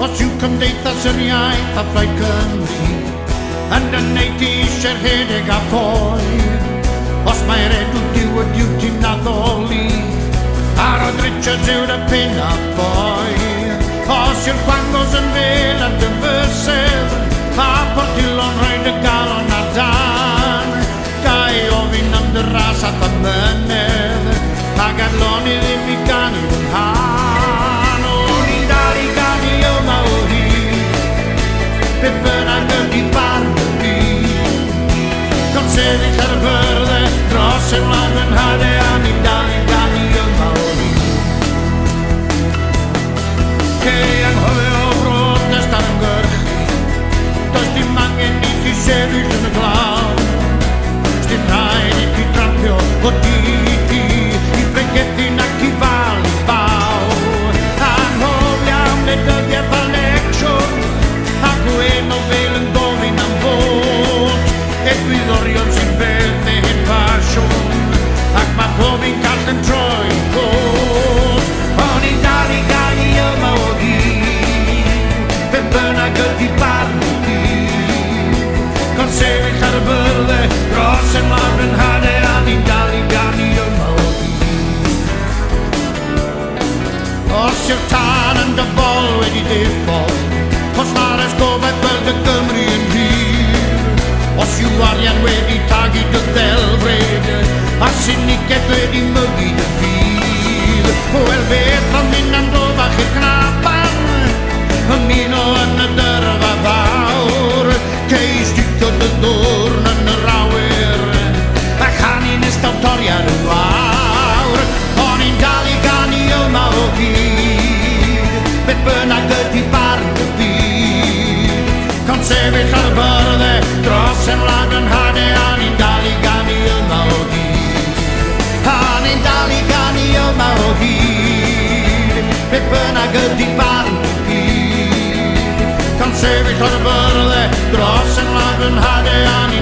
os yw cymdeithas yr iaith a Plaid Cymru yn y neud i rhedeg a ffoi. Os mae'r edw diw y diw ti'n addoli a roedd Richards yw'r y pen a boi. Os yw'r Gwangos yn fel ar dyfysedd a Portillo'n rhaid y galon ar dan, gai ofyn am dy ras a thymynedd ac adloni ddim i ganu fy nghan. O'n i'n dal i ganu yma o hyd, beth bynnag ydi barn y byd. Con sefyll ar y byrddau dros y mlaen fy nhadau a ni'n dal i ganu yma o hyd. Cei anghofio o brotest ar ymgyrchu, does dim angen i ti sefyll yn y glaw. Dim rhaid i ti drampio o dydd i bregethin ac i fal i baw. Anghofio am ledyddiaeth a lecsiwn ac gwen o fel yn gofyn am fod egwyddorion sy'n beth neu hyn pasiwn ac mae pob un gall yn troi bod. O'n i'n dal i ganu yma o hyd, be bynnag ydi barn y byd. Con sefyll ar y byrddau dros y mlaen yn hadau a ni'n dal i ganu yma o hyd. Os yw'r tân yn dyfol wedi diffol, os na'r esgobaeth gweld y Gymru yn hir, os yw arian wedi tagu dy ddelfryd a sinigedd wedi mygu dy ffydd. Wel beth am mynd am do bach i'r cnapan, ymuno yn y dyrfa fawr, cei sticio dy ddwrn yn yr awyr a chanu nes dawtoriad yn wawr. O'n i'n dal i ganu yma o hyd, beth bynnag ydi barn y byd. Con sefyll ar y byrddau dros y mlaen yn hadau a ni'n dal i ganu yma o hyd. A ni'n dal i ganu yma o hyd, beth bynnag ydi barn y byd. Con sefyll ar y byrddau dros y mlaen yn hadau a ni'n